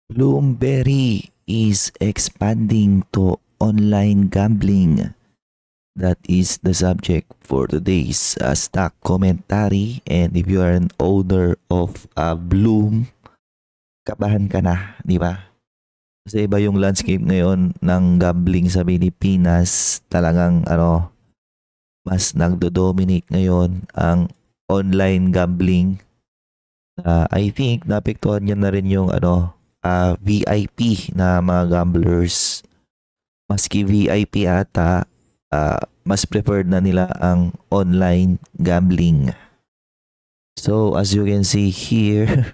Bloomberry is expanding to online gambling. That is the subject for today's stock commentary. And if you are an owner of Bloom, kabahan ka na, di ba? Kasi iba yung landscape ngayon ng gambling sa Pilipinas. Talagang mas nagdo-dominate ngayon ang online gambling. I think naapektuhan niya na rin yung VIP na mga gamblers. Maski VIP ata, mas preferred na nila ang online gambling. So as you can see here,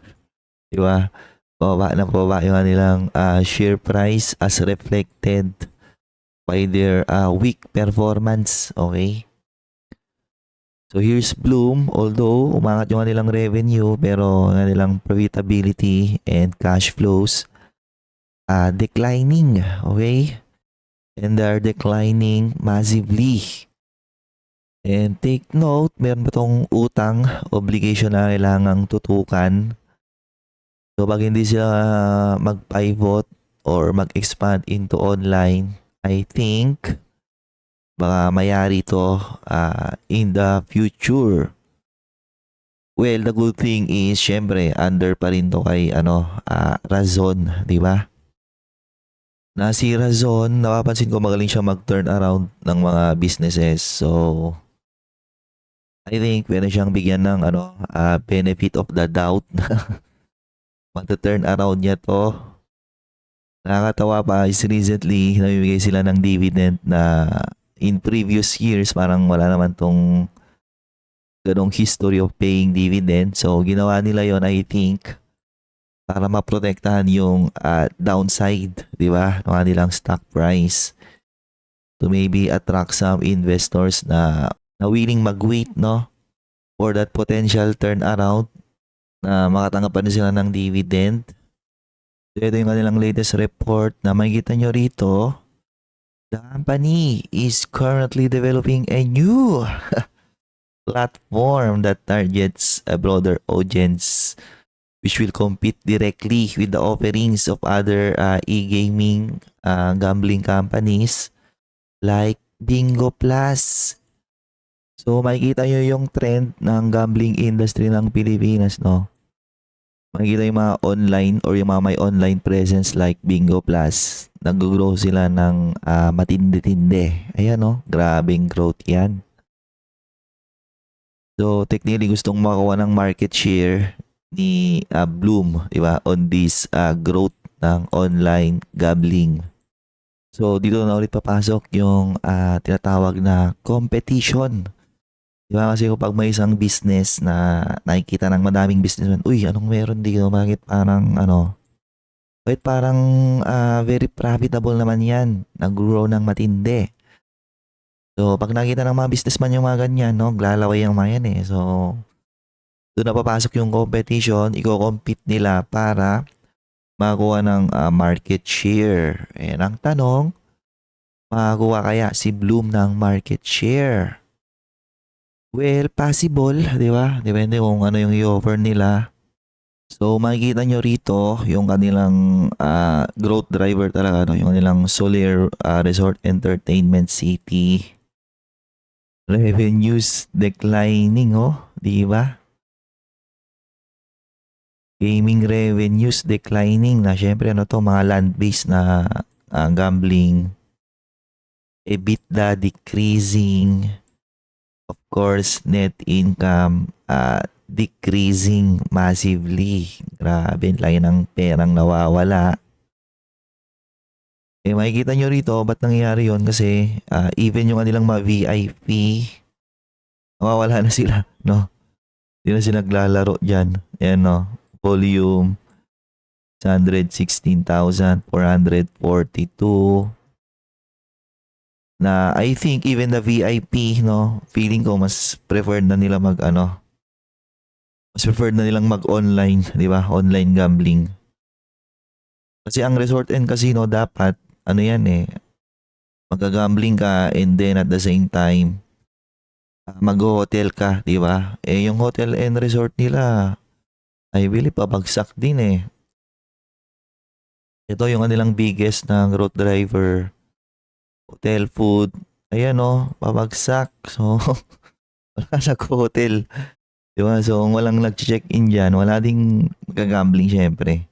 di ba? Pababa yung kanilang share price as reflected by their weak performance. Okay? So here's Bloom, although umangat yung kanilang revenue pero kanilang profitability and cash flows declining. Okay? And they're declining massively. And take note, meron ba tong utang, obligation na kailangang tutukan. So pag hindi sila mag-pivot or mag-expand into online, I think baka mayari to in the future. Well, the good thing is, syempre, under pa rin to kay Razon, di ba? Na si Razon, napapansin ko magaling siya mag-turn around ng mga businesses. So, I think pwede siyang bigyan ng benefit of the doubt na mag-turn around niya to. Nakakatawa pa is recently namimigay sila ng dividend na in previous years parang wala naman tong ganong history of paying dividend. So ginawa nila yon, I think, para maprotektahan yung downside, di ba, ng kanilang stock price. To maybe attract some investors na willing mag-wait, no, for that potential turnaround na makatanggap pa rin sila ng dividend. So ito yung kanilang latest report na makikita nyo rito. The company is currently developing a new platform that targets a broader audience which will compete directly with the offerings of other e-gaming gambling companies like Bingo Plus. So makikita nyo yung trend ng gambling industry ng Pilipinas, no? Makikita yung mga online or yung mga may online presence like Bingo Plus. Nag-grow sila ng matindi-tindi. Ayan, no? Grabing growth yan. So technically gustong makakuha ng market share ni Bloom, di ba? On this growth ng online gambling. So dito na ulit papasok yung tinatawag na competition. Di ba kasi kapag may isang business na nakikita ng madaming businessman, uy, anong meron dito? Bakit parang very profitable naman yan. Nag-grow ng matindi. So pag nakita ng mga businessman yung mga ganyan, no, glalaway yung mga yan eh. So doon na papasok yung competition, i-compete nila para makakuha ng market share. And ang tanong, makakuha kaya si Bloom ng market share? Well, possible, di ba? Depende kung ano yung i-offer nila. So, makikita nyo rito yung kanilang growth driver talaga, no? Yung kanilang Soler Resort Entertainment City. Revenues declining, oh, di ba? Gaming revenues declining na. Syempre, mga land-based na gambling. EBITDA decreasing. Of course, net income decreasing massively. Grabe, laki ng perang nawawala. Makikita nyo rito, ba't nangyayari yun? Kasi even yung kanilang mga VIP, nawawala na sila, no? Hindi na sila naglalaro dyan. Ayan, no? Volume, 116,442. Na I think even the VIP, no, feeling ko mas preferred na nila mas preferred na nilang mag-online, di ba? Online gambling. Kasi ang resort and casino dapat, yan eh, mag-gambling ka and then at the same time, mag-hotel ka, di ba? Yung hotel and resort nila, I believe pabagsak din eh. Ito yung kanilang biggest na growth driver, hotel food. Ayan o, pabagsak. So, wala nag-hotel. Diba? So, kung walang nag-check-in dyan, wala ding gagambling syempre.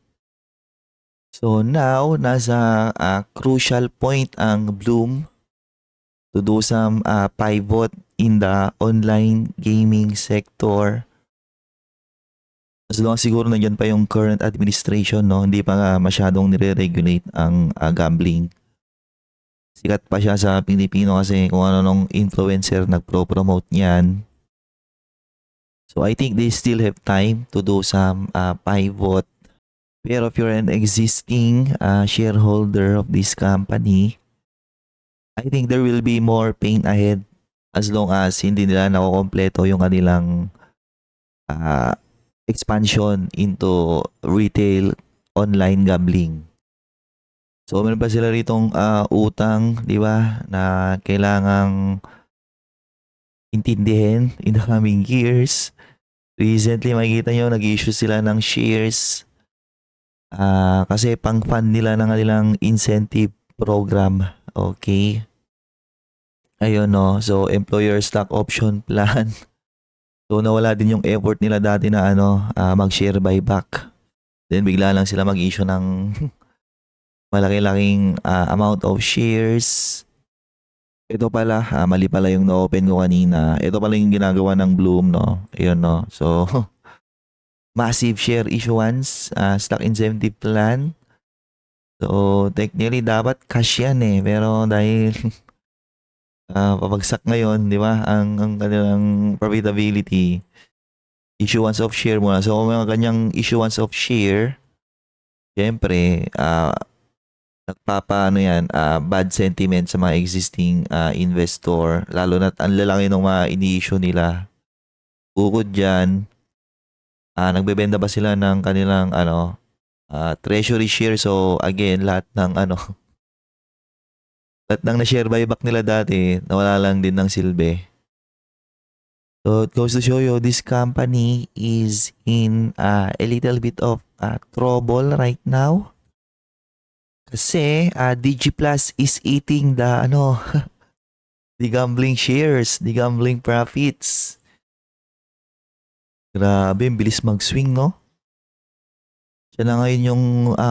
So, now, nasa crucial point ang Bloom to do some pivot in the online gaming sector. As long as siguro nandiyan pa yung current administration, no, hindi pa masyadong nire-regulate ang gambling. Sikat pa siya sa Pilipino kasi kung ano nung influencer nagpro-promote niyan. So I think they still have time to do some pivot. Pero if you're an existing shareholder of this company, I think there will be more pain ahead as long as hindi nila nakokompleto yung kanilang expansion into retail online gambling. So meron pa sila ritong utang, di ba, na kailangang intindihin in the coming years. Recently, makikita nyo, nag-issue sila ng shares kasi pang-fund nila ng kanilang incentive program. Okay. Ayun, no. So, employer stock option plan. So, nawala din yung effort nila dati na mag-share buyback. Then, bigla lang sila mag-issue ng malaki-laking amount of shares. Ito pala, mali pala yung na-open ko kanina. Ito pala yung ginagawa ng Bloom, no? Ayun, no? So, massive share issuance, stock incentive plan. So, technically, dapat cash yan eh. Pero dahil pabagsak ngayon, di ba? Ang kanilang profitability, issuance of share muna. So, kung mga kanyang issuance of share, syempre, bad sentiment sa mga existing investor, lalo na't ang lalaki ng mga ini-issue nila. Bukod dyan, nagbebenta ba sila ng kanilang treasury share. So again, lahat ng lahat ng na-share buyback nila dati, nawala lang din ng silbi. So it goes to show you, this company is in a little bit of trouble right now. Kasi DigiPlus is eating the the gambling shares, the gambling profits. Grabe, bilis mag-swing, no? Siya na ngayon yung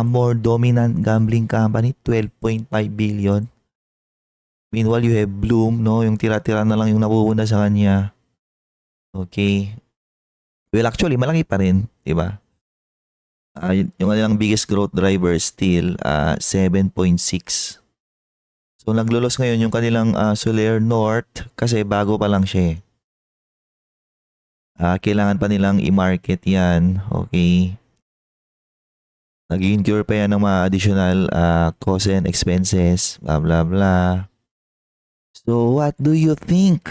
more dominant gambling company, 12.5 billion. Meanwhile, you have Bloom, no? Yung tira-tira na lang yung napupunta sa kanya. Okay. Well, actually, malaki pa rin, di ba? Yung kanilang biggest growth driver still 7.6. So naglulos ngayon yung kanilang Soler North kasi bago pa lang siya. Kailangan pa nilang i-market yan. Okay. Nag-incur pa yan ng mga additional costs and expenses. Blah, blah, blah. So what do you think?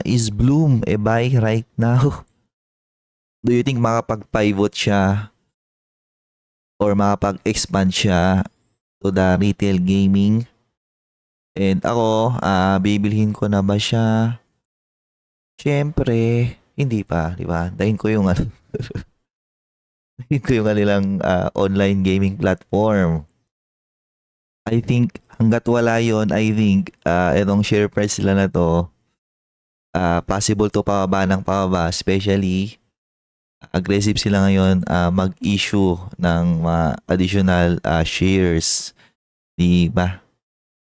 Is Bloom a buy right now? Do you think makapag-pivot siya or makapag-expand siya to the retail gaming? And ako, bibilhin ko na ba siya? Siyempre, hindi pa, di ba? Dahin ko yung dahin ko yung kanilang online gaming platform. I think, hanggat wala yun, I think, itong share price sila na to, possible to pababa ng pababa, especially, aggressive sila ngayon mag-issue ng mga additional shares. Di ba?